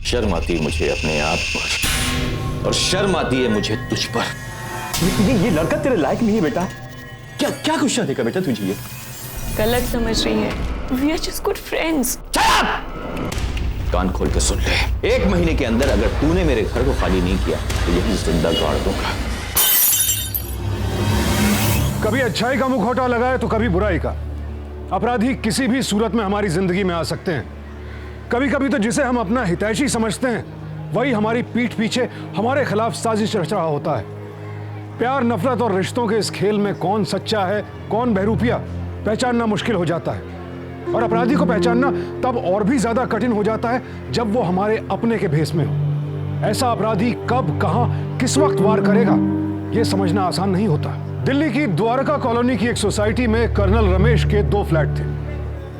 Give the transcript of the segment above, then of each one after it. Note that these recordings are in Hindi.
शर्म आती है मुझे अपने आप पर, और शर्म आती है मुझे तुझ पर। ये लड़का तेरे लायक नहीं है बेटा। क्या क्या कुछ शादी का बेटा तुझे? ये गलत समझ रही है। We are just good friends. कान खोल के सुन ले, 1 महीने के अंदर अगर तूने मेरे घर को खाली नहीं किया तो यही जिंदा गाड़ दूंगा। कभी अच्छाई का मुखौटा लगाए तो कभी बुराई का। अपराधी किसी भी सूरत में हमारी जिंदगी में आ सकते हैं। कभी कभी तो जिसे हम अपना हितैषी समझते हैं वही हमारी पीठ पीछे हमारे खिलाफ साजिश रच रहा होता है। प्यार, नफरत और रिश्तों के इस खेल में कौन सच्चा है कौन बहरूपिया पहचानना मुश्किल हो जाता है, और अपराधी को पहचानना तब और भी ज्यादा कठिन हो जाता है जब वो हमारे अपने के भेष में हो। ऐसा अपराधी कब, कहां, किस वक्त वार करेगा यह समझना आसान नहीं होता। दिल्ली की द्वारका कॉलोनी की एक सोसाइटी में कर्नल रमेश के 2 फ्लैट थे।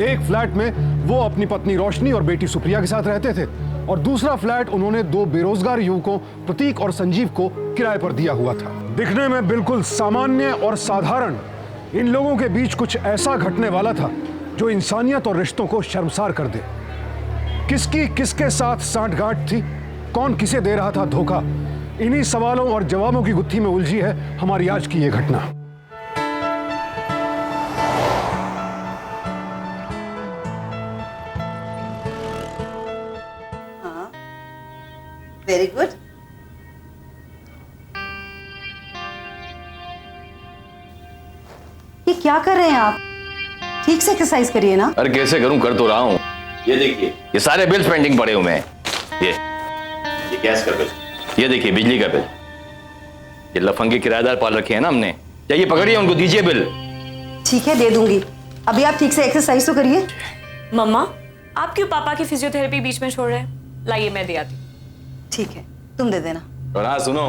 एक फ्लैट में वो अपनी पत्नी रोशनी और बेटी सुप्रिया के साथ रहते थे, और दूसरा फ्लैट उन्होंने 2 बेरोजगार युवकों प्रतीक और संजीव को किराए पर दिया हुआ था। दिखने में बिल्कुल सामान्य और साधारण इन लोगों के बीच कुछ ऐसा घटने वाला था जो इंसानियत और रिश्तों को शर्मसार कर दे। किसकी किसके साथ सांठगांठ थी, कौन किसे दे रहा था धोखा, इन्हीं सवालों और जवाबों की गुत्थी में उलझी है हमारी आज की ये घटना। हाँ, वेरी गुड। ये क्या कर रहे हैं आप? ठीक से एक्सरसाइज करिए ना। अरे कैसे करूं, कर तो रहा हूं। ये देखिए, ये सारे बिल्स पेंडिंग पड़े हुए हैं। ये गैस का बिल, ये देखिए बिजली का बिल, ये लफंगे किराएदार पाल रखे हैं ना हमने, जाइए पकड़िए उनको, दीजिए बिल। ठीक है, दे दूंगी। अभी आप ठीक से एक्सरसाइज तो करिए। मम्मा, आप क्यों पापा की फिजियोथेरेपी बीच में छोड़ रहे हैं? लाइए मैं दे आती हूँ। ठीक है, तुम दे देना। और हाँ सुनो,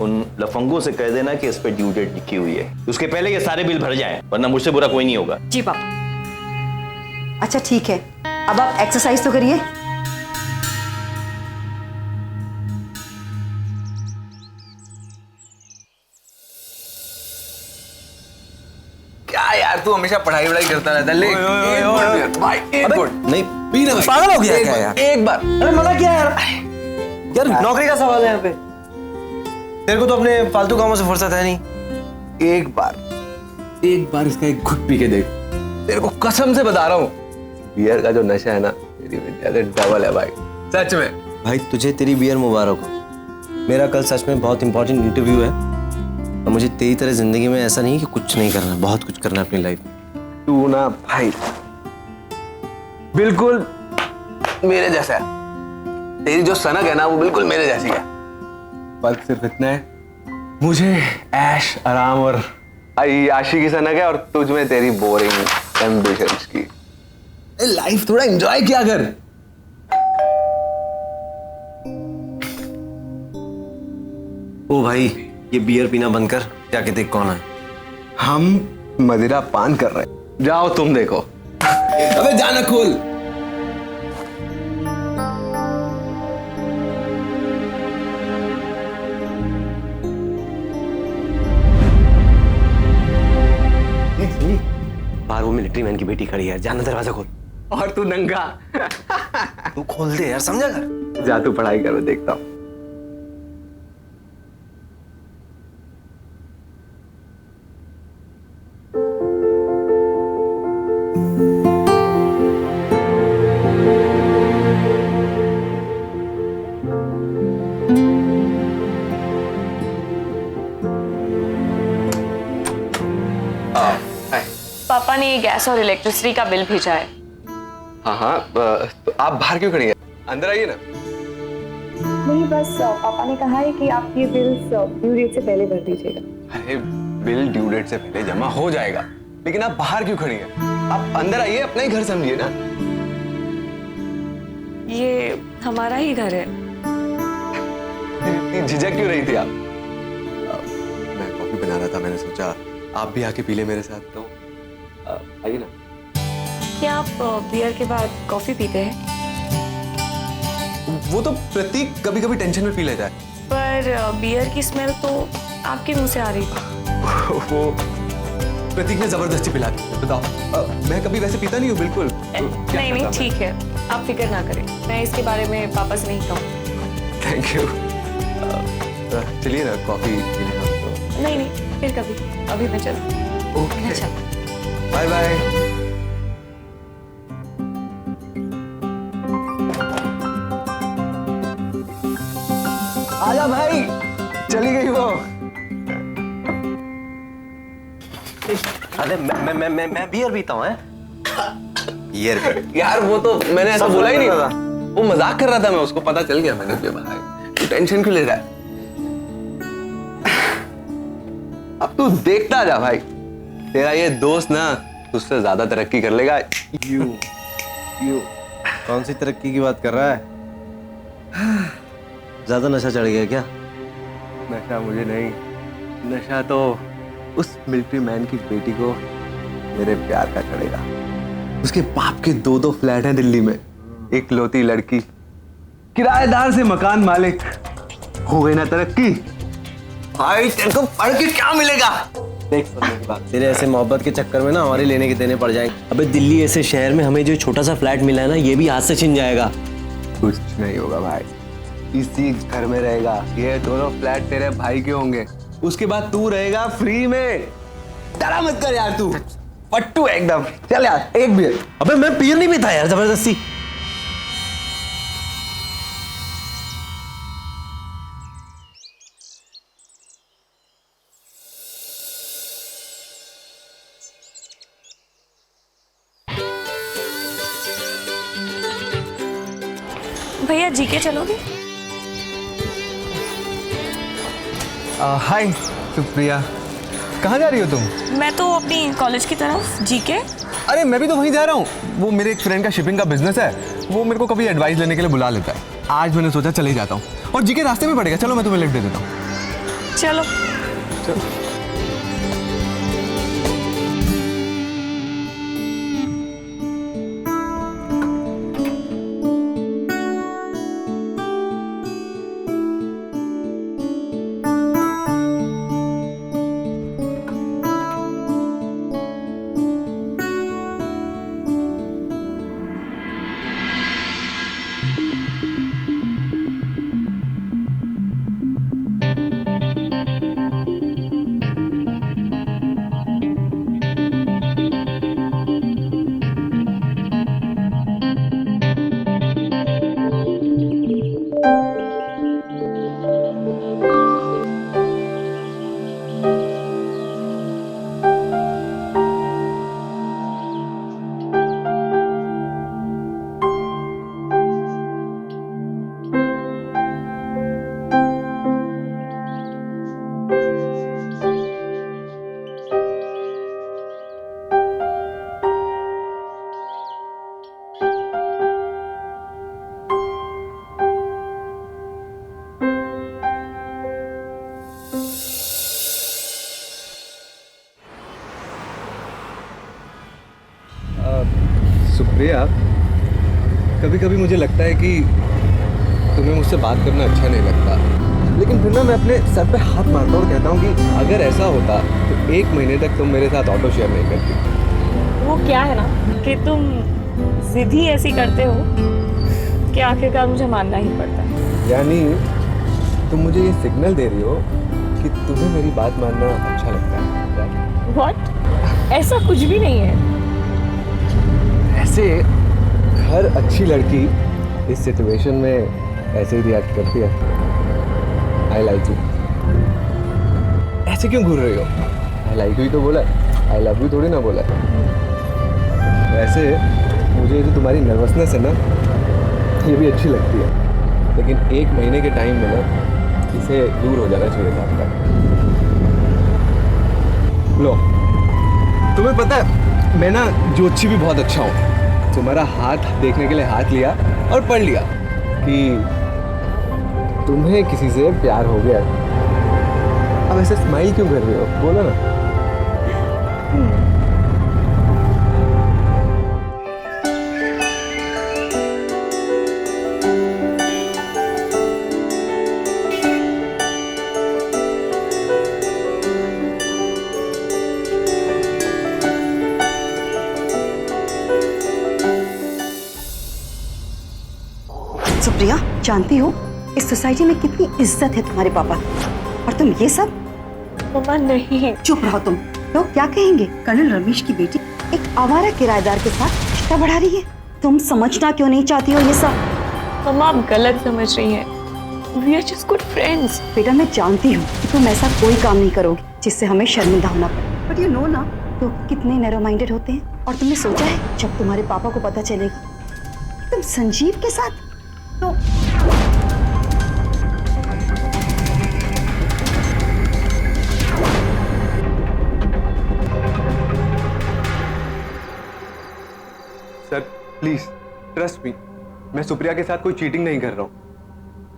उन लफंगों से कह देना कि इस पे ड्यू डेट लिखी हुई है, उसके पहले ये सारे बिल भर जाएं, वरना मुझसे बुरा कोई नहीं होगा। जी पापा। अच्छा ठीक है, अब आप एक्सरसाइज तो करिए। क्या यार, तू हमेशा पढ़ाई वढ़ाई करता रहता है। भाई नहीं पीना पागल हो गया क्या यार? एक बार अरे मना क्या यार? यार नौकरी का सवाल है यहाँ पे। तेरे को तो अपने फालतू कामों से फुर्सत है नहीं। एक बार इसका एक घुट पी के देख, तेरे को कसम से बता रहा हूँ, बियर का जो नशा है ना तेरी विद्या से डबल है भाई, सच में। भाई तुझे तेरी बियर मुबारक हो। मेरा कल सच में बहुत इंपॉर्टेंट इंटरव्यू है, और मुझे तेरी तरह जिंदगी में ऐसा नहीं कि कुछ नहीं करना, बहुत कुछ करना अपनी लाइफ में। तू ना भाई बिल्कुल मेरे जैसा है, तेरी जो सनक है ना वो बिल्कुल मेरे जैसी है। फर्क सिर्फ इतना है, मुझे ऐश आराम और आशी की सनक है, और तुझ में तेरी बोरिंग एम्बिशंस की। लाइफ थोड़ा एंजॉय किया कर। ओ भाई, ये बियर पीना बंद कर, जाके देख कौन है। हम मदिरा पान कर रहे हैं, जाओ तुम देखो। अबे जाना खोल। बाहर वो मिलिट्री मैन की बेटी खड़ी है, जाना दरवाजा खोल। और तू नंगा। तू खोल दे यार, समझा कर। जा तू पढ़ाई कर, देखता हूँ। पापा ने ये गैस और इलेक्ट्रिसिटी का बिल भेजा है। हाँ हाँ, तो आप बाहर क्यों खड़ी हैं? अंदर आइए ना। नहीं, बस पापा ने कहा है कि आप ये बिल ड्यू डेट से पहले भर दीजिएगा। अरे बिल ड्यू डेट से पहले जमा हो जाएगा, लेकिन आप बाहर क्यों खड़ी हैं? आप अंदर आइए, अपना ही घर समझिए ना। ये हमारा ही घर है। इतनी झिझक क्यों रही थी आप? मैं कॉफी बना रहा था, मैंने सोचा आप भी आके पी ले मेरे साथ, तो आइए ना। क्या आप बियर के बाद कॉफी पीते हैं? वो तो प्रतीक कभी कभी टेंशन में पी लेता है। पर बियर की स्मेल तो आपके मुंह से आ रही थी। वो प्रतीक ने जबरदस्ती पिला दी। बताओ, मैं कभी वैसे पीता नहीं हूँ बिल्कुल। नहीं नहीं, ठीक है। आप फिक्र ना करें, मैं इसके बारे में पापा से नहीं कहूँ। Thank you. चलिए ना कॉफी पी लेना तो। नहीं नहीं, फिर कभी, अभी मैं चलूँ। ओके, अच्छा, बाय बाय। आजा भाई, चली गई वो। अरे मैं बियर पीता हूँ। बियर यार वो तो मैंने ऐसा बोला ही नहीं था, वो मजाक कर रहा था, मैं उसको पता चल गया मैंने क्यों बनाया। तू टेंशन क्यों ले रहा है? अब तू देखता जा भाई, तेरा ये दोस्त ना तुझसे ज्यादा तरक्की कर लेगा। यू कौन सी तरक्की की बात कर रहा है? ज्यादा नशा चढ़ गया क्या? नशा मुझे नहीं, नशा तो उस मिलिट्री मैन की बेटी को मेरे प्यार का चढ़ेगा। उसके बाप के 2-2 फ्लैट हैं दिल्ली में, एक लौती लड़की, किराएदार से मकान मालिक। हो गई ना तरक्की भाई, तेरे को पढ़ के क्या मिलेगा? देख सुनने की बात, तेरे ऐसे मोहब्बत के चक्कर में ना हमारे लेने के देने पड़ जाएंगे। अबे दिल्ली ऐसे शहर में हमें जो छोटा सा फ्लैट मिला है ना, ये भी हाथ से छिन जाएगा। कुछ नहीं होगा भाई, इसी घर में रहेगा। ये दोनों फ्लैट तेरे भाई के होंगे, उसके बाद तू रहेगा फ्री में। डरा मत कर यार, तू पट्टू एकदम। चल यार एक बियर। अबे मैं बियर नहीं पीता यार जबरदस्ती। भैया जीके चलोगे? हाय सुप्रिया, कहाँ जा रही हो तुम? मैं तो अपनी कॉलेज की तरफ। जीके? अरे मैं भी तो वहीं जा रहा हूँ। वो मेरे एक फ्रेंड का शिपिंग का बिजनेस है, वो मेरे को कभी एडवाइस लेने के लिए बुला लेता है। आज मैंने सोचा चले जाता हूँ, और जीके रास्ते में पड़ेगा। चलो मैं तुम्हें लिफ्ट दे देता हूँ। चलो। चलो। सुप्रिया, कभी कभी मुझे लगता है कि तुम्हें मुझसे बात करना अच्छा नहीं लगता, लेकिन फिर ना मैं अपने सर पे हाथ मारता और कहता हूँ कि अगर ऐसा होता तो 1 महीने तक तुम मेरे साथ ऑटो शेयर नहीं करती। वो क्या है ना कि तुम जिद ही ऐसी करते हो कि आखिरकार मुझे मानना ही पड़ता है। यानी तुम मुझे ये सिग्नल दे रही हो कि तुम्हें मेरी बात मानना अच्छा लगता है। व्हाट? ऐसा कुछ भी नहीं है। ऐसे हर अच्छी लड़की इस सिचुएशन में ऐसे ही रिएक्ट करती है। I like you. ऐसे क्यों घूर रही हो? आई लाइक यू तो बोला, आई लव यू थोड़ी ना बोला। वैसे मुझे ये जो तुम्हारी नर्वसनेस है ना, ये भी अच्छी लगती है, लेकिन 1 महीने के टाइम में ना इसे दूर हो जाना चाहिए था आपका। लो, तुम्हें पता है मैं ना ज्योतिषी भी बहुत अच्छा हूँ। तुम्हारा हाथ देखने के लिए हाथ लिया और पढ़ लिया कि तुम्हें किसी से प्यार हो गया। अब ऐसे स्माइल क्यों कर रही हो? बोलो ना। सुप्रिया, जानती हो इस सोसाइटी में कितनी इज्जत है तुम्हारे पापा की, और तुम ये सब। मम्मा नहीं। चुप रहो तुम। लोग क्या कहेंगे? कर्नल रमेश की बेटी एक आवारा किराएदार के साथ रिश्ता बढ़ा रही है। तुम समझना क्यों नहीं चाहती हो ये सब? मम्मा आप गलत समझ रही हैं। We are just good friends. बेटा मैं जानती हूँ कि तुम ऐसा कोई काम नहीं करोगी जिससे हमें शर्मिंदा होना पड़े, बट यू नो ना तो कितने नैरो माइंडेड होते हैं। और तुमने सोचा है जब तुम्हारे पापा को पता चलेगा तुम संजीव के साथ, तो सर प्लीज ट्रस्ट मी, मैं सुप्रिया के साथ कोई चीटिंग नहीं कर रहा हूँ।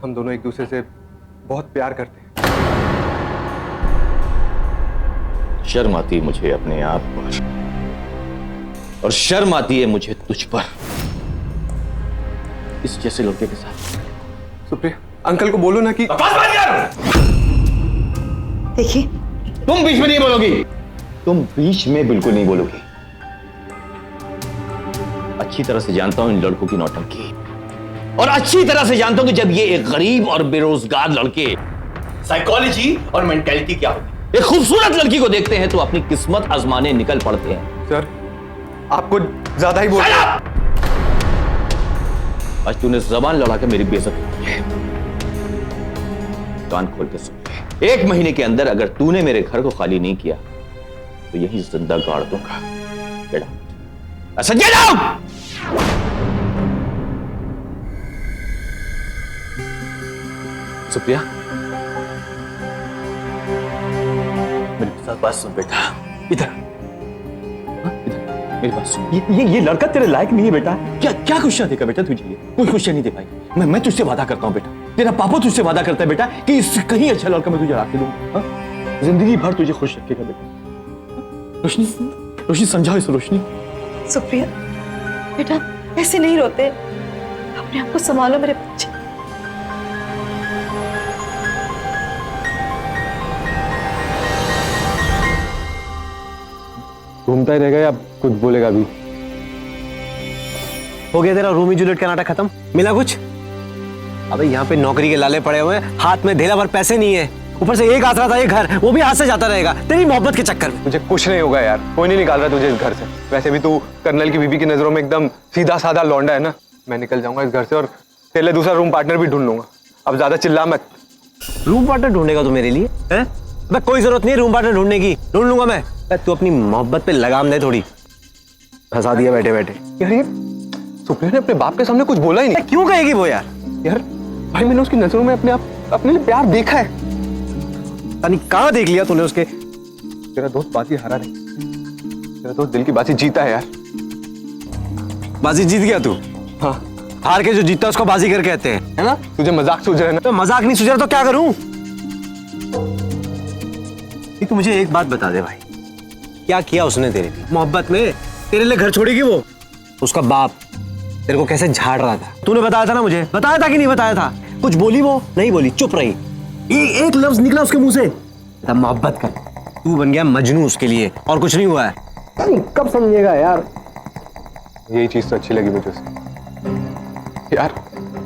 हम दोनों एक दूसरे से बहुत प्यार करते हैं। शर्म आती है मुझे अपने आप पर, और शर्म आती है मुझे तुझ पर, इस जैसे लड़के के साथ। सुप्रिया, अंकल को बोलो ना कि देखिए तुम बीच में नहीं बोलोगी, तुम बीच में बिल्कुल नहीं बोलोगी। अच्छी तरह से जानता हूं इन लड़कों की नौटंकी, और अच्छी तरह से जानता हूं कि जब ये एक गरीब और बेरोजगार लड़के साइकोलॉजी और मेंटेलिटी क्या होती, एक खूबसूरत लड़की को देखते हैं तो अपनी किस्मत आजमाने निकल पड़ते हैं। सर आपको ज्यादा ही बोल। आज तूने जबान लड़ा के मेरी बेइज्जती की है। कान खोल के सुन ले, 1 महीने के अंदर अगर तूने मेरे घर को खाली नहीं किया तो यही जिंदा गाड़ दूंगा। Get out. I said get out! Supriya, मेरी साथ बात सुन बेटा। इधर मेरी बात सुन। ये लड़का तेरे लायक नहीं है बेटा। क्या क्या क्वेश्चन देगा बेटा तुझे? ये कोई क्वेश्चन नहीं दे पाएगी। मैं तुझसे वादा करता हूं बेटा, तेरा पापा तुझसे वादा करता है बेटा कि इससे कहीं अच्छा लड़का मैं तुझे ला के दूंगा। जिंदगी भर तुझे खुश रखेगा बेटा। रोशनी, रोशनी समझाओ इसे। रोशनी, सुप्रिया बेटा ऐसे नहीं रोते, अपने आप को संभालो मेरे बच्चे। घूमता ही रहेगा या कुछ बोलेगा भी? हो गया तेरा रोमियो जूलियट का नाटक खत्म? मिला कुछ? अबे यहाँ पे नौकरी के लाले पड़े हुए हैं, हाथ में ढेला भर पैसे नहीं है, ऊपर से एक आसरा था ये घर, वो भी हाथ से जाता रहेगा तेरी मोहब्बत के चक्कर में। मुझे कुछ नहीं होगा यार, कोई नहीं निकाल रहा तुझे इस घर से। वैसे भी तू कर्नल की बीवी की नजरों में एकदम सीधा साधा लौंडा है ना। मैं निकल जाऊंगा इस घर से और तेरे लिए दूसरा रूम पार्टनर भी ढूंढ लूंगा। अब ज्यादा चिल्ला मत। रूम पार्टनर ढूंढेगा तू मेरे लिए? हैं? अबे कोई जरूरत नहीं रूम पार्टनर ढूंढने की, ढूंढ लूंगा मैं। तू अपनी मोहब्बत पे लगाम दे थोड़ी। फंसा दिया बैठे बैठे। यार ये सुप्रिया ने अपने बाप के सामने कुछ बोला ही नहीं। क्यों कहेगी वो यार? यार भाई मैंने उसकी नजरों में अपने लिए प्यार देखा है। यानी कहाँ देख लिया तूने उसके? तेरा दोस्त बाजी हारा नहीं, तेरा दोस्त दिल की बाजी जीता है यार। बाजी जीत गया तू? हाँ। हार के जो जीतता है उसको बाजी कर कहते हैं, है ना? तुझे मजाक सूझ रहा है ना? तो मजाक नहीं सूझ रहा तो क्या करूं? तू मुझे एक बात बता दे भाई, क्या किया उसने तेरे लिए? मोहब्बत में तेरे लिए घर छोड़ेगी वो? उसका बाप तेरे को कैसे झाड़ रहा था? तूने बताया था ना मुझे, बताया था कि नहीं बताया था? कुछ बोली वो? नहीं बोली, चुप रही। एक लफ्ज निकला उसके मुंह से, तब मोहब्बत कर। तू बन गया मजनू उसके लिए, और कुछ नहीं हुआ है। कब समझेगा यार? यही चीज तो अच्छी लगी मुझे उसकी। यार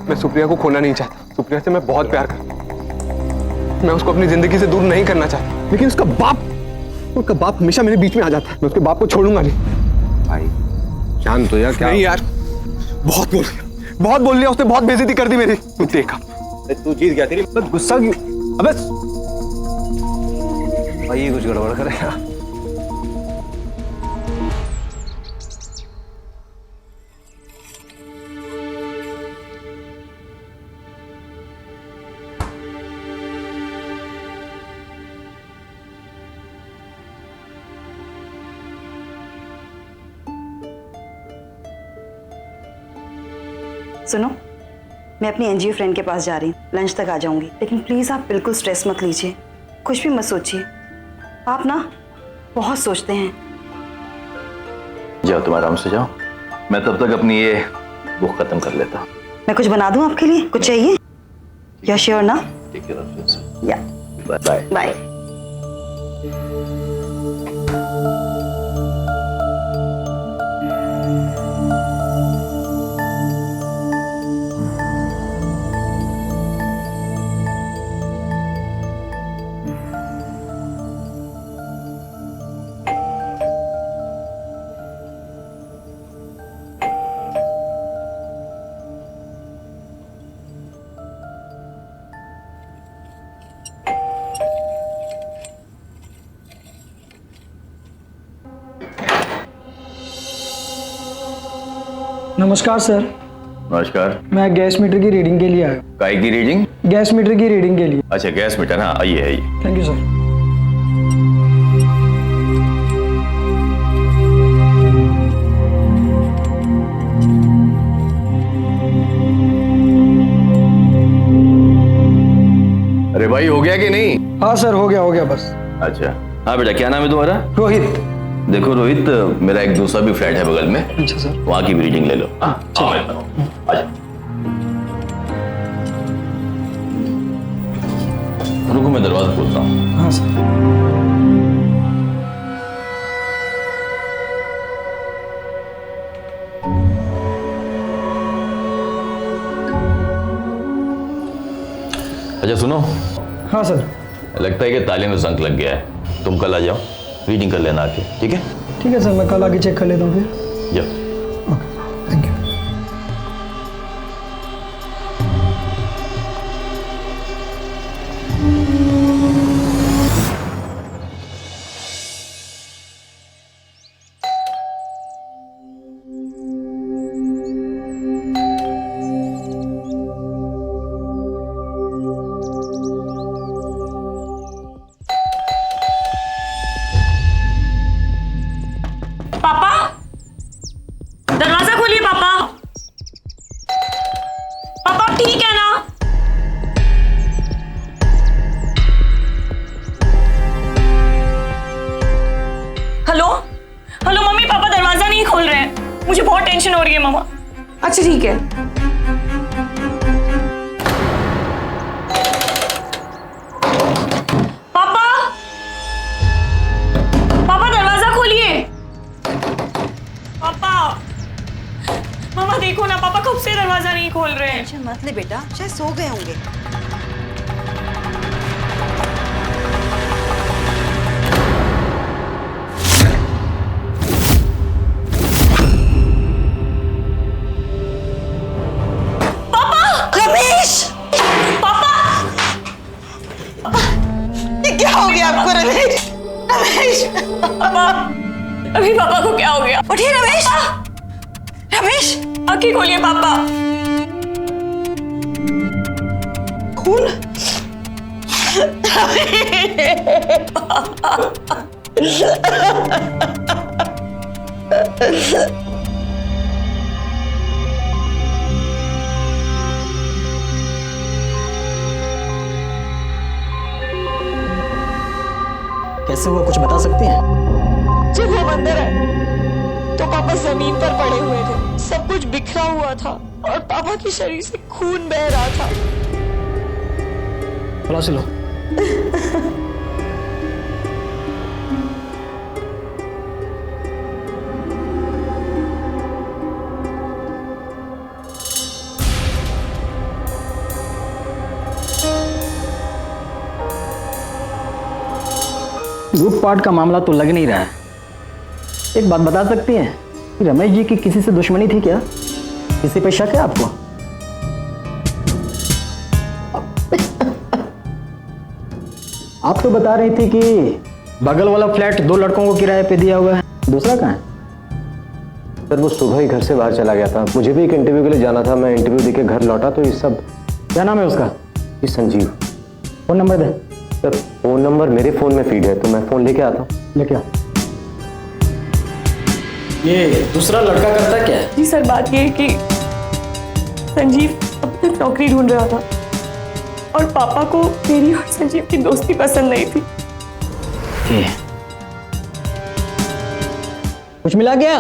मैं सुप्रिया को खोना नहीं चाहता, सुप्रिया से मैं बहुत प्यार करता हूँ, मैं उसको अपनी जिंदगी से दूर नहीं करना चाहता, लेकिन उसका बाप हमेशा मेरे बीच में आ जाता है। मैं उसके बाप को छोड़ूंगा नहीं। भाई शांत हो जा। क्या नहीं यार, बहुत बोल लिया उसने, बहुत बेइज्जती कर दी मेरी। तू देखा, तू जीत गया, तेरी गुस्सा क्यों? अबे भाई ये कुछ गड़बड़ करेगा। सुनो, मैं अपनी एनजीओ फ्रेंड के पास जा रही हूँ, लंच तक आ जाऊंगी, लेकिन प्लीज आप बिल्कुल स्ट्रेस मत लीजिए, कुछ भी मत सोचिए। आप ना बहुत सोचते हैं। जाओ तुम आराम से जाओ, मैं तब तक अपनी ये बुक खत्म कर लेता हूँ। मैं कुछ बना दूं आपके लिए? कुछ चाहिए? या श्योर ना? Take care of yourself. या बाय बाय। बाय। नमस्कार सर, नमस्कार। मैं गैस मीटर की रीडिंग के लिए आया हूँ। काय की रीडिंग? गैस मीटर की रीडिंग के लिए। अच्छा, गैस मीटर। हाँ, आइए आइए। Thank you sir. अरे भाई, हो गया कि नहीं? हाँ सर, हो गया बस। अच्छा। हाँ बेटा, क्या नाम है तुम्हारा? रोहित। देखो रोहित, मेरा एक दूसरा भी फ्लैट है बगल में, अच्छा सर। वहां की भी रीडिंग ले लो। आजा। रुको, मैं दरवाजा खोलता हूँ। हाँ सर। अच्छा सुनो, हाँ सर। लगता है कि ताले में जंग लग गया है। तुम कल आ जाओ, रीडिंग कर लेना आके, ठीक है? ठीक है सर, मैं कल आके चेक कर लेता हूँ फिर। जाओ। Okay, thank you. पापा, दरवाजा खोलिए पापा। पापा ठीक है ना? हेलो हेलो मम्मी, पापा दरवाजा नहीं खोल रहे हैं। मुझे बहुत टेंशन हो रही है मम्मा। अच्छा ठीक है। पापा, पापा दरवाजा खोलिए। पापा, मामा देखो ना, पापा कब से दरवाजा नहीं खोल रहे हैं। टेंशन मत ले बेटा, शायद सो गए होंगे। रमेश! पापा! ये क्या हो गया आपको रमेश? रमेश! पापा! अभी पापा को क्या हो गया? उठिए रमेश! रमेश! आंखें खोलिए पापा। खून? कैसे हुआ, कुछ बता सकते हैं? जब हम अंदर आए तो पापा जमीन पर पड़े हुए थे। सब कुछ बिखरा हुआ था और पापा के शरीर से खून बह रहा था। बुला लो। लूटपाट का मामला तो लग नहीं रहा है। एक बात बता सकती हैं कि रमेश जी की किसी से दुश्मनी थी क्या? किसी पे शक है आपको? आप तो बता रही थी कि बगल वाला फ्लैट 2 लड़कों को किराए पे दिया हुआ है, दूसरा कहाँ है? सर वो सुबह ही घर से बाहर चला गया था, मुझे भी एक इंटरव्यू के लिए जाना था। मैं इंटरव्यू देके घर लौटा तो ये सब। क्या नाम है उसका? ये संजीव। फोन नंबर दे। सर फोन नंबर मेरे फोन में फीड है, तो मैं फोन लेके आता हूँ। लेके आ। ये दूसरा लड़का करता क्या है? जी सर, बात ये है कि संजीव अब तक नौकरी ढूंढ रहा था और पापा को मेरी और संजीव की दोस्ती पसंद नहीं थी। कुछ मिला क्या?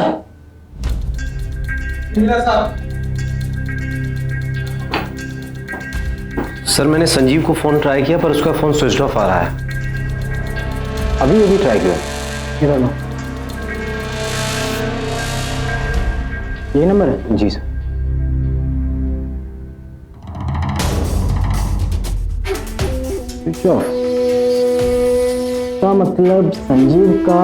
सर मैंने संजीव को फोन ट्राई किया पर उसका फोन स्विच ऑफ आ रहा है। अभी अभी ट्राई किया। इधर लो। यही नंबर है? जी सर। स्विच ऑफ का मतलब संजीव का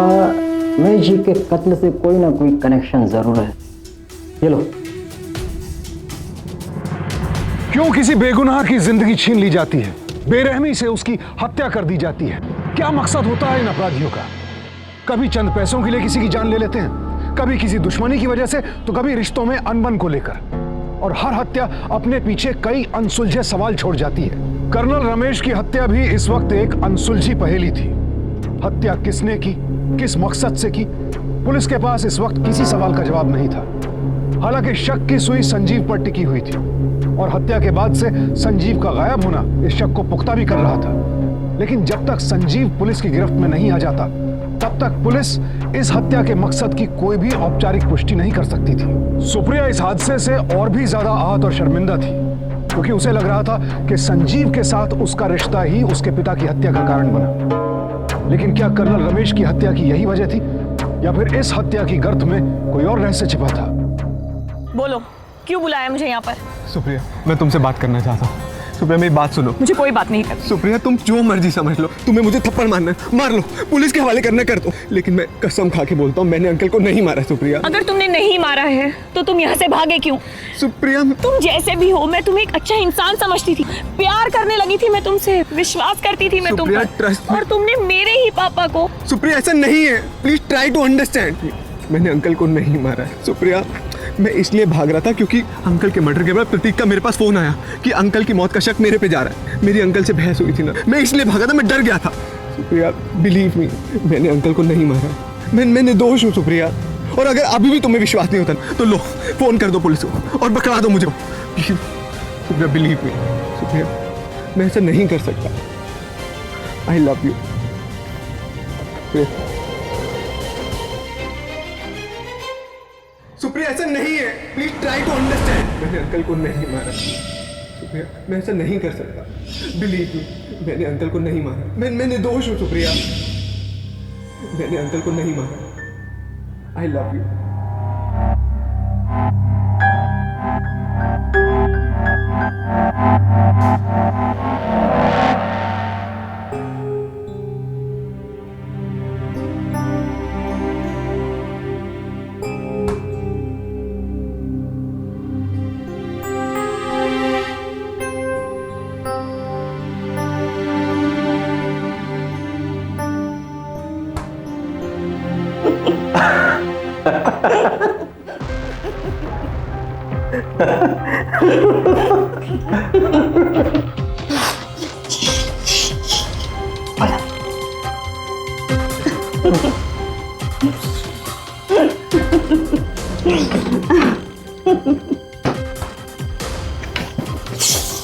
रमेश जी के कत्ल से कोई ना कोई कनेक्शन जरूर है। ये लो। क्यों किसी बेगुनाह की जिंदगी छीन ली जाती है, बेरहमी से उसकी हत्या कर दी जाती है? क्या मकसद होता है इन अपराधियों का? कभी चंद पैसों के लिए किसी की जान ले लेते हैं, कभी किसी दुश्मनी की वजह से तो कभी रिश्तों में अनबन को लेकर। और हर हत्या अपने पीछे कई अनसुलझे सवाल छोड़ जाती है। कर्नल रमेश की हत्या भी इस वक्त एक अनसुलझी पहेली थी। हत्या किसने की, किस मकसद से की, पुलिस के पास इस वक्त किसी सवाल का जवाब नहीं था। हालांकि शक की सुई संजीव पर टिकी हुई थी और हत्या के बाद से संजीव का गायब होना इस शक को पुख्ता भी कर रहा था। लेकिन जब तक संजीव पुलिस की गिरफ्त में नहीं आ जाता तब तक पुलिस इस हत्या के मकसद की कोई भी औपचारिक पुष्टि नहीं कर सकती थी। सुप्रिया इस हादसे से और भी ज्यादा आहत और शर्मिंदा थी क्योंकि उसे लग रहा था कि संजीव के साथ उसका रिश्ता ही उसके पिता की हत्या का कारण बना। लेकिन क्या कर्नल रमेश की हत्या की यही वजह थी या फिर इस हत्या की गर्त में कोई और रहस्य छिपा था? बोलो, क्यों बुलाया मुझे यहाँ पर? सुप्रिया, मैं तुमसे बात करना चाहता हूँ। सुप्रिया, मेरी बात सुनो। मुझे कोई बात नहीं करनी। सुप्रिया, तुम जो मर्जी समझ लो, तुम्हें मुझे थप्पड़ मारना है मार लो, पुलिस के हवाले करना कर दो, लेकिन मैं कसम खा के बोलता हूँ मैंने अंकल को नहीं मारा। सुप्रिया, अगर तुमने नहीं मारा है तो तुम यहाँ से भागे क्यों? सुप्रिया, तुम जैसे भी हो, मैं तुम्हें एक अच्छा इंसान समझती थी, प्यार करने लगी थी मैं तुमसे, विश्वास करती थी मैं तुम सुप्रिया, पर, ट्रस्ट मी। और तुमने मेरे ही पापा को। सुप्रिया, ऐसा नहीं है, प्लीज ट्राई टू अंडरस्टैंड। मैंने अंकल को नहीं मारा है सुप्रिया। मैं इसलिए भाग रहा था क्योंकि अंकल के मर्डर के बाद प्रतीक का मेरे पास फोन आया कि अंकल की मौत का शक मेरे पे जा रहा है। मेरी अंकल से बहस हुई थी ना, मैं इसलिए भागा था, मैं डर गया था। सुप्रिया, बिलीव मी, मैंने अंकल को नहीं मारा। मैं निर्दोष हूँ सुप्रिया। और अगर अभी भी तुम्हें विश्वास नहीं होता तो लो, फोन कर दो पुलिस को और पकड़ा दो मुझे। सुप्रिया, बिलीव मी सुप्रिया, मैं ऐसा नहीं कर सकता। आई लव यू। सुप्रिया, ऐसा नहीं है, प्लीज ट्राई टू अंडरस्टैंड। मैंने अंकल को नहीं मारा सुप्रिया, मैं ऐसा नहीं कर सकता। बिलीव मी, मैंने अंकल को नहीं मारा। मैं निर्दोष हूँ सुप्रिया, मैंने अंकल को नहीं मारा। आई लव यू।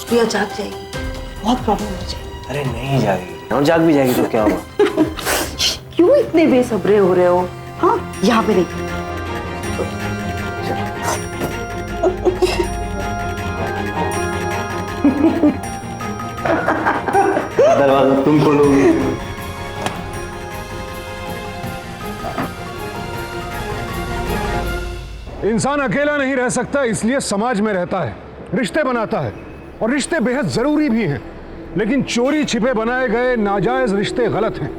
प्रिया जाग जाएगी, बहुत प्रॉब्लम हो जाएगी। अरे नहीं जाएगी, और जाग भी जाएगी तो क्या होगा? क्यों इतने बेसब्रे हो रहे हो? हाँ, यहाँ पे नहीं। दरवाजा तुम खोलोगी। इंसान अकेला नहीं रह सकता, इसलिए समाज में रहता है, रिश्ते बनाता है और रिश्ते बेहद जरूरी भी हैं। लेकिन चोरी छिपे बनाए गए नाजायज रिश्ते गलत हैं।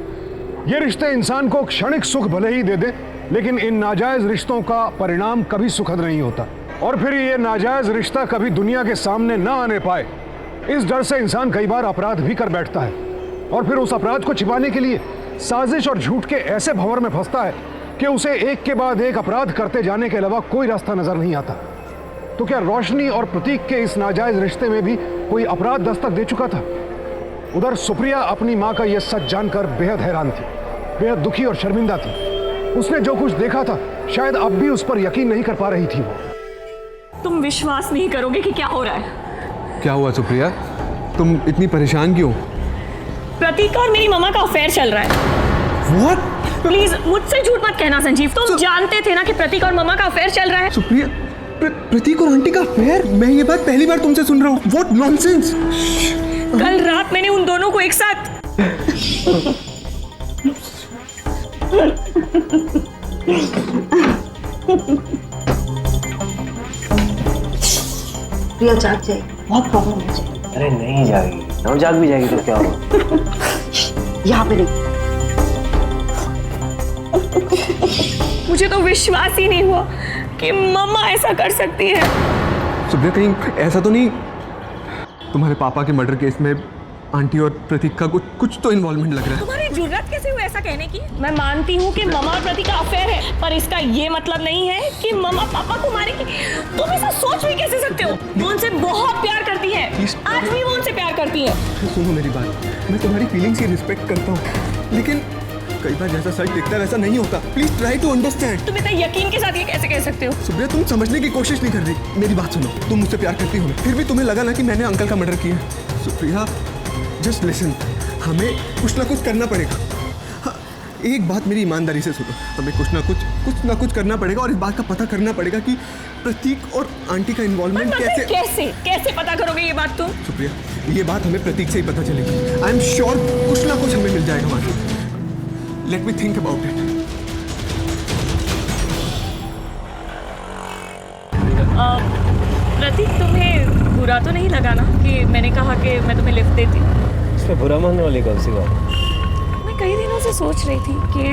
ये रिश्ते इंसान को क्षणिक सुख भले ही दे दे, लेकिन इन नाजायज रिश्तों का परिणाम कभी सुखद नहीं होता। और फिर ये नाजायज रिश्ता कभी दुनिया के सामने ना आने पाए, इस डर से इंसान कई बार अपराध भी कर बैठता है और फिर उस अपराध को छिपाने के लिए साजिश और झूठ के ऐसे भंवर में फंसता है कि उसे एक के बाद एक अपराध करते जाने के अलावा कोई रास्ता नजर नहीं आता। तो क्या रोशनी और प्रतीक के इस नाजायज रिश्ते में भी कोई अपराध दस्तक दे चुका था? उधर सुप्रिया अपनी माँ का यह सच जानकर बेहद हैरान थी, बेहद दुखी और शर्मिंदा थी। उसने जो कुछ देखा था शायद अब भी उस पर यकीन नहीं कर पा रही थी वो। तुम विश्वास नहीं करोगे कि क्या हो रहा है। क्या हुआ सुप्रिया, तुम इतनी परेशान क्यों? प्रतीक और मेरी मम्मा का अफेयर चल रहा है। What? प्लीज मुझसे झूठ मत कहना संजीव, तुम जानते थे ना कि प्रतीक और मम्मा का अफेयर चल रहा है। सुप्रिया, प्रतीक और आंटी का अफेयर? मैं ये बात पहली बार तुमसे सुन रहा हूँ। What nonsense? कल रात मैंने उन दोनों को एक साथ प्रिया जाग जाएगी, बहुत प्रॉब्लम हो जाएगी। अरे नहीं जाएगी, और जाग भी जाएगी तो क्या होगा? यहाँ पे नहीं। मुझे तो विश्वास ही नहीं हुआ कि मम्मा ऐसा कर सकती है। सुप्रिया, कहीं ऐसा तो नहीं तुम्हारे पापा के मर्डर केस में आंटी और प्रतीक का कुछ तो इन्वॉल्वमेंट लग रहा है? तुम्हारे तुम्हें जुर्रत कैसे हुई ऐसा कहने की? मैं मानती हूँ कि ममा और प्रतीक का अफेयर है, पर इसका ये मतलब नहीं है कि ममा पापा को मारेंगे। तुम ऐसा सोच भी कैसे सकते हो? वो उनसे बहुत प्यार करती है, आज भी वो उनसे प्यार करती है। सुनो मेरी बात, मैं तुम्हारी फीलिंग्स की रिस्पेक्ट करता हूँ, लेकिन कई बार जैसा सच दिखता है वैसा नहीं होता। Please try to understand. तुम इतना यकीन के साथ ये कैसे कह सकते हो? सुप्रिया, तुम समझने की कोशिश नहीं कर रही। मेरी बात सुनो, तुम मुझसे प्यार करती हो, फिर भी तुम्हें लगा ना कि मैंने अंकल का मर्डर किया। सुप्रिया, जस्ट लिसन, हमें कुछ ना कुछ करना पड़ेगा। हाँ, एक बात मेरी ईमानदारी से सुनो, हमें कुछ ना कुछ करना पड़ेगा और इस बात का पता करना पड़ेगा कि प्रतीक और आंटी का इन्वॉल्वमेंट कैसे पता करोगे ये बात तुम? सुप्रिया, ये बात हमें प्रतीक से ही पता चलेगी। आई एम श्योर कुछ ना कुछ हमें मिल जाएगा वहां। Let me think about it. Prateek, तुम्हें बुरा तो नहीं लगा ना कि मैंने कहा कि मैं तुम्हें लिफ्ट देती हूँ? इसमें बुरा मानने वाली कौन सी बात? मैं कई दिनों से सोच रही थी कि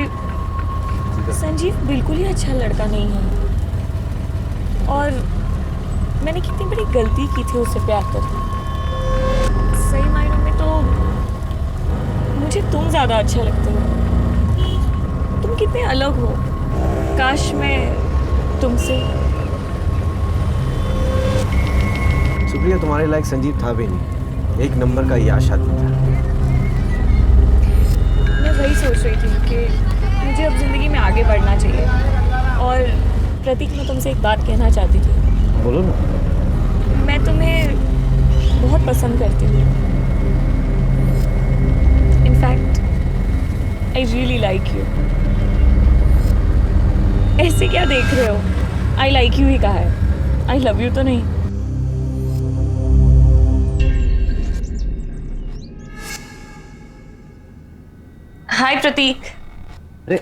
संजीव बिल्कुल ही अच्छा लड़का नहीं है और मैंने कितनी बड़ी गलती की थी उससे प्यार करके। सही मायनों में तो मुझे तुम ज़्यादा अच्छा लगते हो। तुम कितने अलग हो, काश मैं तुमसे। सुप्रिया, तुम्हारे लायक संजीव था भी नहीं, एक नंबर का ये आशाती था। मैं वही सोच रही थी कि मुझे अब जिंदगी में आगे बढ़ना चाहिए। और प्रतीक, मैं तुमसे एक बात कहना चाहती थी। बोलो ना। मैं तुम्हें बहुत पसंद करती हूँ। In fact I really like you. ऐसे क्या देख रहे हो? आई लाइक यू ही कहा है, आई लव यू तो नहीं। हाय प्रतीक। अरे,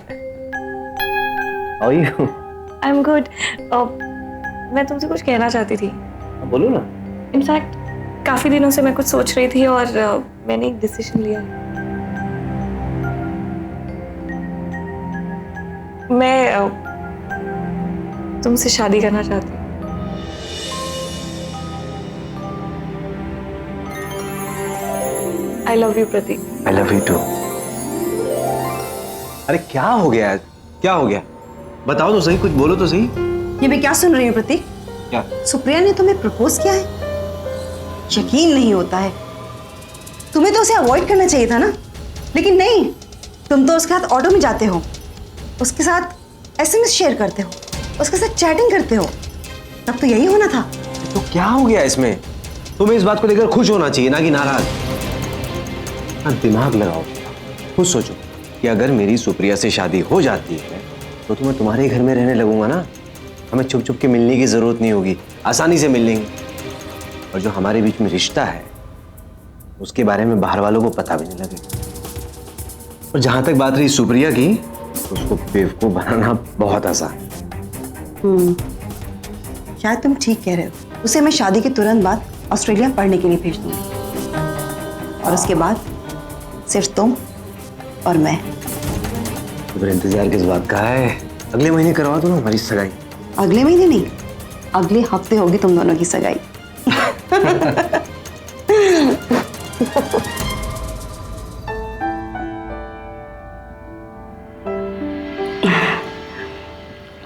how are you? I am good. मैं तुमसे कुछ कहना चाहती थी। बोलो ना। इनफैक्ट काफी दिनों से मैं कुछ सोच रही थी और मैंने एक डिसीजन लिया। मैं तुमसे शादी करना चाहती हूँ। I love you Prateek. I love you too. अरे क्या हो गया? क्या हो गया? बताओ तो सही, कुछ बोलो तो सही। ये मैं क्या सुन रही हूँ प्रतीक? क्या? सुप्रिया ने तुम्हें प्रपोज किया है? यकीन नहीं होता है। तुम्हें तो उसे अवॉइड करना चाहिए था ना, लेकिन नहीं, तुम तो उसके साथ ऑटो में जाते हो, उसके साथ एसएमएस शेयर करते हो, उसके साथ चैटिंग करते हो। तब तो यही होना था। तो क्या हो गया इसमें? तुम्हें इस बात को लेकर खुश होना चाहिए, ना कि नाराज। हाँ, दिमाग लगाओ, खुद सोचो कि अगर मेरी सुप्रिया से शादी हो जाती है तो मैं तुम्हारे घर में रहने लगूंगा ना। हमें छुप छुप के मिलने की जरूरत नहीं होगी, आसानी से मिल लेंगे। और जो हमारे बीच में रिश्ता है उसके बारे में बाहर वालों को पता भी नहीं लगेगा। और जहां तक बात रही सुप्रिया की, उसको बेवकूफ बनाना बहुत आसान है। शायद तुम ठीक कह रहे हो। उसे मैं शादी के तुरंत बाद ऑस्ट्रेलिया पढ़ने के लिए भेज दूंगी और उसके बाद सिर्फ तुम और मैं। तो फिर इंतजार किस बात का है? अगले महीने करवा दो ना हमारी सगाई। अगले महीने नहीं, अगले हफ्ते होगी तुम दोनों की सगाई।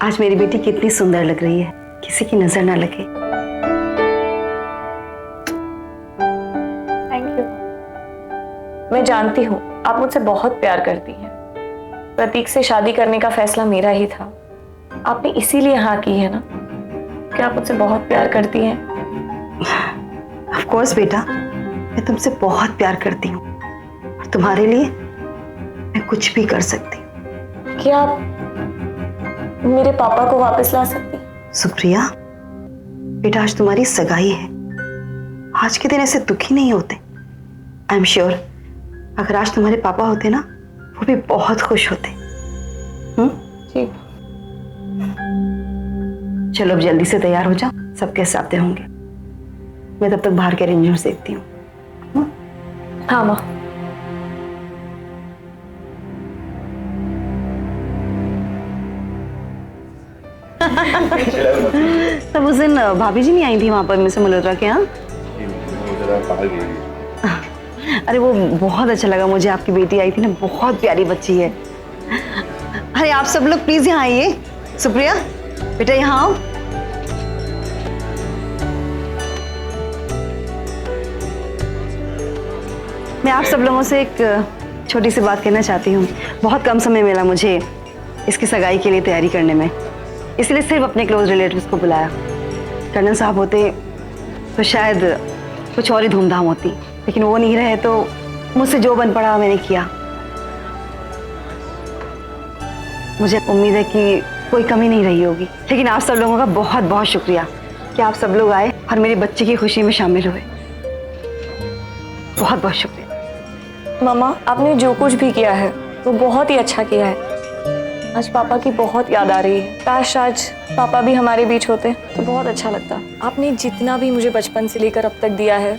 आज मेरी बेटी कितनी सुंदर लग रही है, किसी की नजर ना लगे। Thank you. मैं जानती हूँ आप मुझसे बहुत प्यार करती हैं। प्रतीक से शादी करने का फैसला मेरा ही था। आपने इसीलिए हाँ की है ना, कि आप मुझसे बहुत प्यार करती हैं। ऑफ कोर्स बेटा, मैं तुमसे बहुत प्यार करती हूँ और तुम्हारे लिए मैं कुछ भी कर सकती हूँ। क्या आप मेरे पापा को वापस ला सकती? सुप्रिया बेटा, आज तुम्हारी सगाई है। आज के दिन ऐसे दुखी नहीं होते। आई एम श्योर अगर आज तुम्हारे पापा होते ना, वो भी बहुत खुश होते। जी। चलो अब जल्दी से तैयार हो जाओ, सब कैसे आते होंगे। मैं तब तक बाहर के अरेंजमेंट्स देखती हूँ। हाँ माँ। तब उस दिन भाभी जी नहीं आई थी वहां पर मिस्टर मल्होत्रा के यहाँ? अरे वो बहुत अच्छा लगा मुझे, आपकी बेटी आई थी ना, बहुत प्यारी बच्ची है। अरे आप सब लोग प्लीज यहाँ आइए। सुप्रिया बेटा यहाँ आओ। मैं आप सब लोगों से एक छोटी सी बात कहना चाहती हूँ। बहुत कम समय मिला मुझे इसकी सगाई के लिए तैयारी करने में, इसलिए सिर्फ अपने क्लोज रिलेटिव्स को बुलाया। कर्नल साहब होते तो शायद कुछ और ही धूमधाम होती, लेकिन वो नहीं रहे तो मुझसे जो बन पड़ा मैंने किया। मुझे उम्मीद है कि कोई कमी नहीं रही होगी, लेकिन आप सब लोगों का बहुत बहुत शुक्रिया कि आप सब लोग आए और मेरी बच्ची की खुशी में शामिल हुए। बहुत बहुत शुक्रिया। मामा, आपने जो कुछ भी किया है वो बहुत ही अच्छा किया है। आज पापा की बहुत याद आ रही है। काश आज पापा भी हमारे बीच होते तो बहुत अच्छा लगता। आपने जितना भी मुझे बचपन से लेकर अब तक दिया है,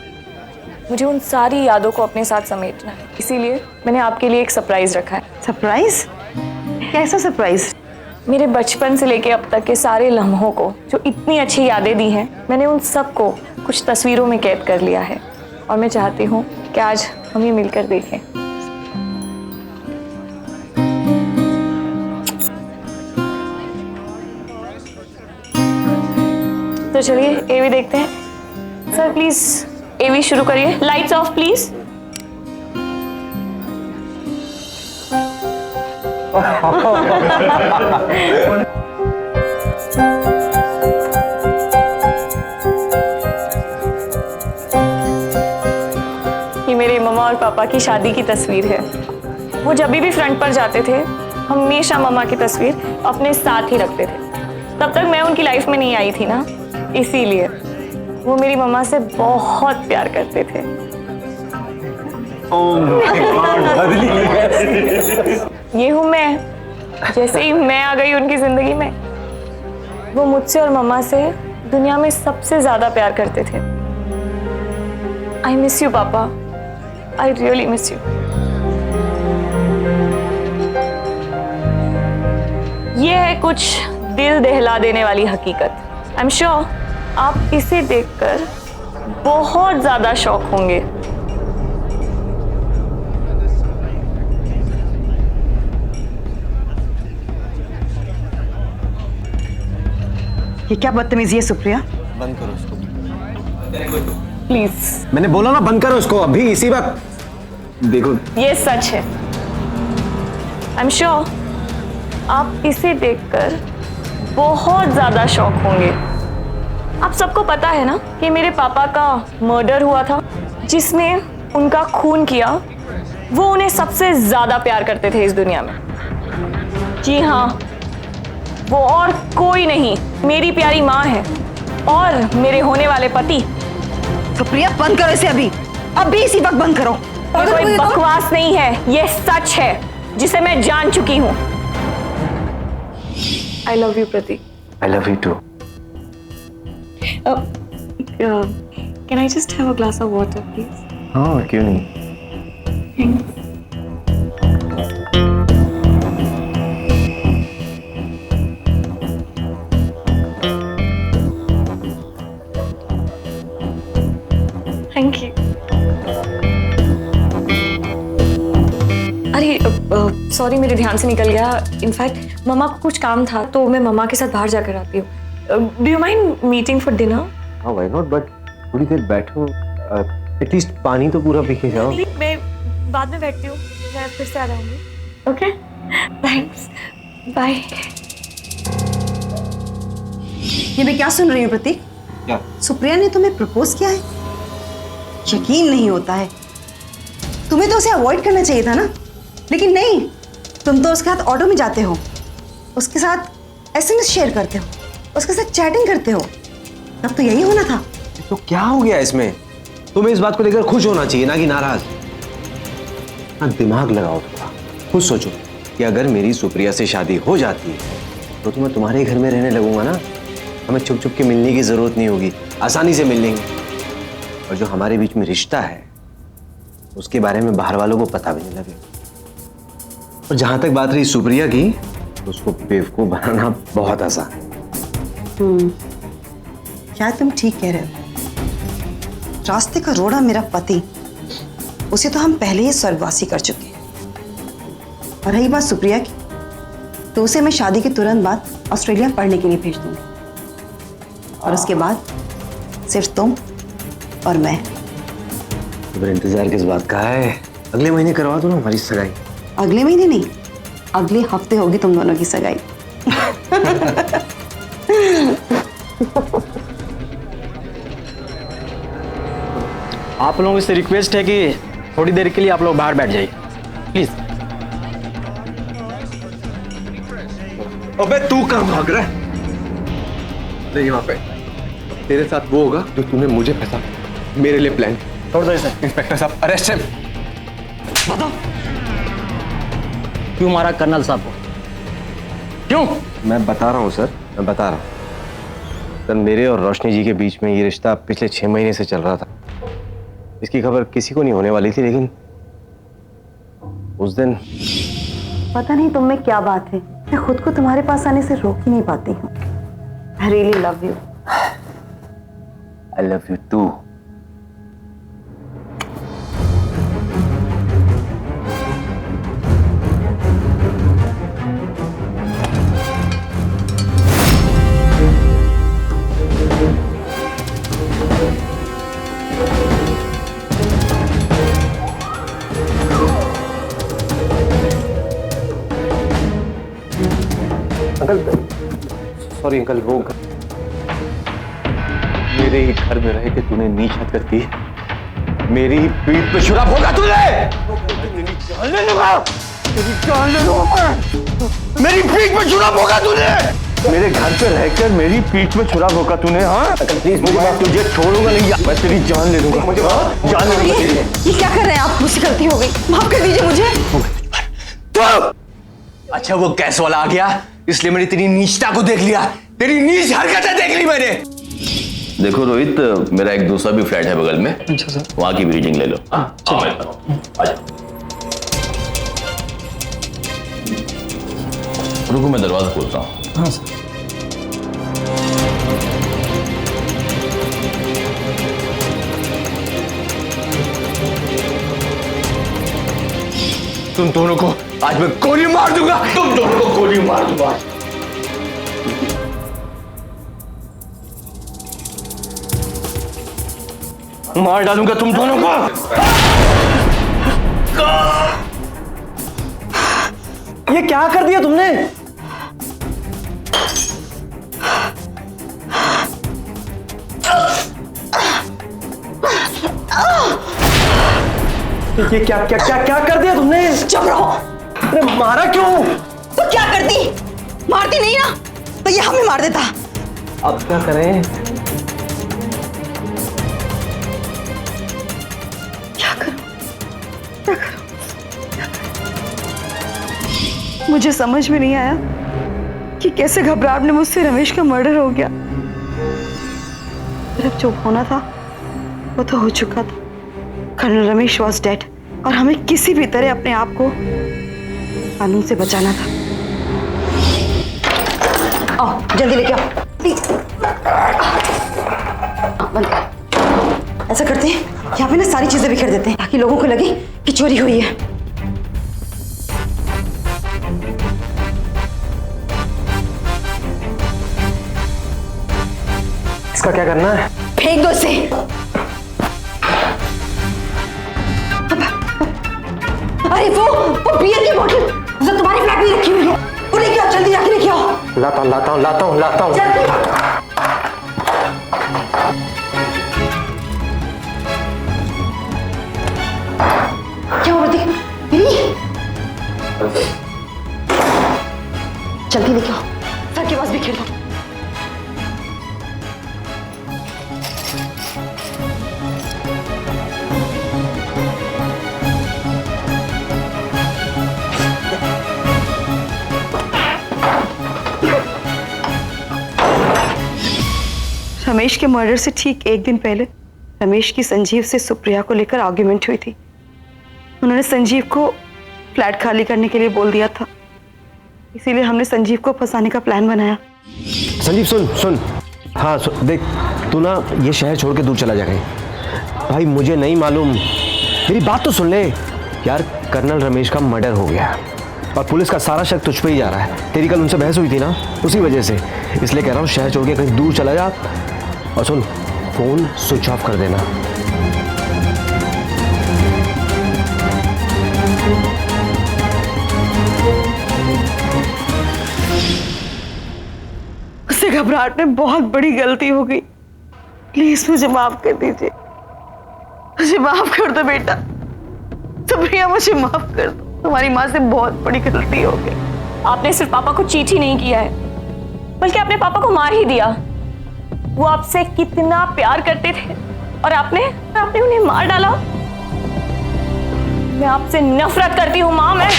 मुझे उन सारी यादों को अपने साथ समेटना है। इसीलिए मैंने आपके लिए एक सरप्राइज रखा है। सरप्राइज? कैसा सरप्राइज? मेरे बचपन से लेके अब तक के सारे लम्हों को जो इतनी अच्छी यादें दी हैं, मैंने उन सबको कुछ तस्वीरों में कैद कर लिया है और मैं चाहती हूँ कि आज हम ये मिलकर देखें। तो चलिए एवी देखते हैं। सर प्लीज एवी शुरू करिए। Lights off please. ये मेरे मम्मा और पापा की शादी की तस्वीर है। वो जब भी फ्रंट पर जाते थे हमेशा मम्मा की तस्वीर अपने साथ ही रखते थे। तब तक मैं उनकी लाइफ में नहीं आई थी ना, इसीलिए वो मेरी मम्मा से बहुत प्यार करते थे। ये हूँ मैं। जैसे ही मैं आ गई उनकी जिंदगी में, वो मुझसे और मम्मा से दुनिया में सबसे ज्यादा प्यार करते थे। आई मिस यू पापा, आई रियली मिस यू। ये है कुछ दिल दहला देने वाली हकीकत। आई एम श्योर आप इसे देखकर बहुत ज्यादा शॉक होंगे। ये क्या बदतमीजी है सुप्रिया? बंद करो उसको प्लीज। मैंने बोला ना बंद करो उसको अभी इसी वक्त। देखो ये सच है। आई एम श्योर आप इसे देखकर बहुत ज्यादा शॉक होंगे। आप सबको पता है ना कि मेरे पापा का मर्डर हुआ था। जिसने उनका खून किया वो उन्हें सबसे ज्यादा प्यार करते थे इस दुनिया में। जी हाँ, वो और कोई नहीं, मेरी प्यारी माँ है और मेरे होने वाले पति। सुप्रिया बंद करो इसे अभी, अभी इसी वक्त बंद करो। ये कोई बकवास नहीं है, ये सच है जिसे मैं जान चुकी हूँ। I love you Prateek. I love you too. Can I just have a glass of water please? हाँ क्यों नहीं। Thank you. अरे सॉरी, मेरे ध्यान से निकल गया। इनफैक्ट मम्मा को कुछ काम था तो मैं मम्मा के साथ बाहर जाकर आती हूँ। Do you mind meeting for dinner? हाँ व्हाई नॉट, बट थोड़ी देर बैठो, एटलीस्ट पानी तो पूरा पी के जाओ। मैं बाद में बैठती हूँ, मैं फिर से आ जाऊंगी। Okay thanks, bye. ये मैं क्या सुन रही हूँ प्रतीक? क्या? सुप्रिया ने तुम्हें प्रपोज किया है? यकीन नहीं होता है। तुम्हें तो उसे अवॉइड करना चाहिए था ना, लेकिन नहीं, तुम तो उसके साथ ऑटो में जाते हो, उसके साथ एसएमएस शेयर करते हो, उसके साथ चैटिंग करते हो। तब तो यही होना था। तो क्या हो गया इसमें? तुम्हें इस बात को लेकर खुश होना चाहिए ना कि नाराज। हाँ दिमाग लगाओ थोड़ा, खुद सोचो कि अगर मेरी सुप्रिया से शादी हो जाती है तो मैं तुम्हारे घर में रहने लगूंगा ना। हमें छुप छुप के मिलने की जरूरत नहीं होगी, आसानी से मिल लेंगे। और जो हमारे बीच में रिश्ता है उसके बारे में बाहर वालों को पता भी नहीं लगेगा। और जहां तक बात रही सुप्रिया की, तो उसको बेवकूफ बनाना बहुत आसान है। क्या तुम ठीक कह रहे हो? रास्ते का रोड़ा मेरा पति, उसे तो हम पहले ही स्वर्गवासी कर चुके हैं। और रही बात सुप्रिया की, तो उसे मैं शादी के तुरंत बाद ऑस्ट्रेलिया पढ़ने के लिए भेज दूंगी। और उसके बाद सिर्फ तुम और मैं। फिर इंतजार किस बात का है? अगले महीने करवा दो ना हमारी सगाई। अगले महीने नहीं, अगले हफ्ते होगी तुम दोनों की सगाई। आप लोगों से रिक्वेस्ट है कि थोड़ी देर के लिए आप लोग बाहर बैठ जाइए प्लीज। अबे तू कहाँ भाग रहा है? नहीं वहां पे तेरे साथ वो होगा जो तूने मुझे फंसा मेरे लिए प्लान। छोड़ दो इसे। इंस्पेक्टर साहब अरेस्ट हिम। बताओ क्यों मारा कर्नल साहब को? क्यों? मैं बता रहा हूँ सर, मैं बता रहा हूँ सर। मेरे और रोशनी जी के बीच में ये रिश्ता पिछले 6 महीने से चल रहा था। इसकी खबर किसी को नहीं होने वाली थी, लेकिन उस दिन पता नहीं तुम में क्या बात है, मैं खुद को तुम्हारे पास आने से रोक ही नहीं पाती हूँ। I really love you. I love you too. Uncle sorry uncle, वो मेरे ही घर में रह के तूने नीच हरकत की, मेरी ही पीठ पे छुरा भोगा तूने। मेरी जान ले लूंगा, तेरी जान ले लूंगा मैं। मेरी पीठ पे छुरा भोगा तूने, मेरे घर पे रहकर मेरी पीठ में छुरा भोगा तूने। हाँ अंकल प्लीज, मैं तुझे छोड़ूंगा नहीं, मैं तेरी जान ले लूंगा। मुझे जान ले लूंगा। ये क्या कर रहे हैं आप? मुझसे गलती हो गई, माफ कर दीजिए मुझे। अच्छा वो गैस वाला आ गया, इसलिए मैंने तेरी नीचता को देख लिया, तेरी नीच हरकतें देख ली मैंने। देखो रोहित, मेरा एक दूसरा भी फ्लैट है बगल में। अच्छा सर। वहां की भी रीडिंग ले लो। हाँ रुको, मैं दरवाजा खोलता हूँ। हाँ सर। तुम दोनों को आज मैं गोली मार दूंगा, तुम दोनों को गोली मार दूंगा। मार डालूंगा तुम दोनों को। ये क्या कर दिया तुमने? ये क्या क्या क्या क्या कर दिया तुमने? चुप रहो। अरे मारा क्यों? तो क्या करती? मारती नहीं ना, तो ये हमें मार देता। अब क्या करें? क्या करूं? क्या करूं? मुझे समझ में नहीं आया कि कैसे घबराहट में मुझसे रमेश का मर्डर हो गया। फिर अब जो होना था वो तो हो चुका था। कर्नल रमेश वॉज डेड और हमें किसी भी तरह अपने आप को कानून से बचाना था। आओ जल्दी लेके आओ प्लीज। बंद कर। ऐसा करते हैं, यहाँ पे ना सारी चीजें बिखेर देते हैं ताकि लोगों को लगे कि चोरी हुई है। इसका क्या करना है? फेंक दो इसे। अरे वो बियर की बोतल जो तुम्हारी फ्लैट में रखी हुई है, वो लेके आओ, जल्दी जाके लेके आओ। लाता हूँ लाता हूँ लाता हूँ लाता हूँ। जल्दी। क्या हुआ प्रतीक? मेरी जल्दी लेके आओ, सर के पास भी खेल दो। रमेश के मर्डर से ठीक एक दिन पहले रमेश की संजीव से सुप्रिया को लेकर आर्ग्यूमेंट हुई थी। उन्होंने संजीव को फ्लैट खाली करने के लिए बोल दिया था, इसीलिए हमने संजीव को फंसाने का प्लान बनाया। संजीव सुन सुन, हाँ देख, तू ना ये शहर छोड़ के दूर चला जा कहीं। भाई मुझे नहीं मालूम मेरी बात तो सुन ले यार। कर्नल रमेश का मर्डर हो गया है और पुलिस का सारा शक तुझ पे ही जा रहा है। तेरी कल उनसे बहस हुई थी ना, उसी वजह से। इसलिए कह रहा हूँ शहर छोड़ के कहीं दूर चला जा। और सुन, फोन स्विच ऑफ कर देना। उससे घबराहट में बहुत बड़ी गलती हो गई। प्लीज मुझे माफ कर दीजिए। मुझे माफ कर दो बेटा। सुप्रिया मुझे माफ कर दो। तुम्हारी माँ से बहुत बड़ी गलती हो गई। आपने सिर्फ पापा को चीट ही नहीं किया है, बल्कि आपने पापा को मार ही दिया। वो आपसे कितना प्यार करते थे और आपने उन्हें मार डाला। मैं आपसे नफरत करती हूँ माँ, मैं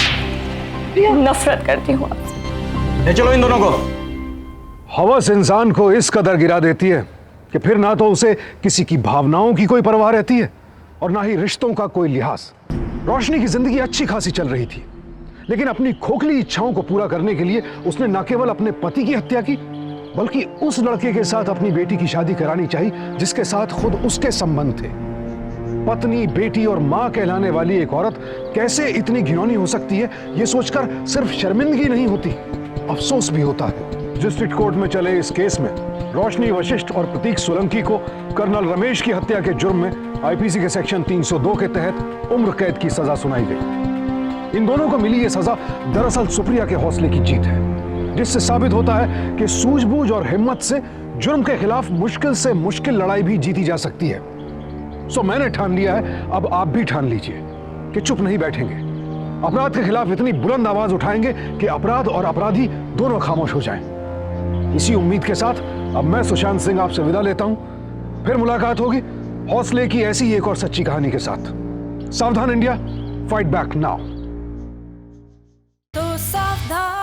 नफरत करती हूँ आपसे। ले चलो इन दोनों को। हवस इंसान को इस कदर गिरा देती है कि फिर ना तो उसे किसी की भावनाओं की कोई परवाह रहती है और ना ही रिश्तों का कोई लिहाज। रोशनी की जिंदगी अच्छी खासी चल रही थी, लेकिन अपनी खोखली इच्छाओं को पूरा करने के लिए उसने न केवल अपने पति की हत्या की, बल्कि उस लड़के के साथ अपनी बेटी की शादी करानी चाहिए जिसके साथ खुद उसके संबंध थे। पत्नी, बेटी और मां कहलाने वाली एक औरत कैसे इतनी घिनौनी हो सकती है, यह सोचकर सिर्फ शर्मिंदगी नहीं होती, अफसोस भी होता है। डिस्ट्रिक्ट कोर्ट में चले इस केस में रोशनी वशिष्ठ और प्रतीक सोलंकी को कर्नल रमेश की हत्या के जुर्म में आईपीसी के सेक्शन 302 के तहत उम्र कैद की सजा सुनाई गई। इन दोनों को मिली यह सजा दरअसल सुप्रिया के हौसले की जीत है, जिससे साबित होता है कि सूझबूझ और हिम्मत से जुर्म के खिलाफ मुश्किल से मुश्किल लड़ाई भी जीती जा सकती है। सो मैंने ठान लिया है, अब आप भी ठान लीजिए कि चुप नहीं बैठेंगे। अपराध के खिलाफ इतनी बुलंद आवाज उठाएंगे कि अपराध और अपराधी दोनों खामोश हो जाएं। इसी उम्मीद के साथ अब मैं सुशांत सिंह आपसे विदा लेता हूं। फिर मुलाकात होगी हौसले की ऐसी एक और सच्ची कहानी के साथ। सावधान इंडिया, फाइट बैक नाउ। तो सावधान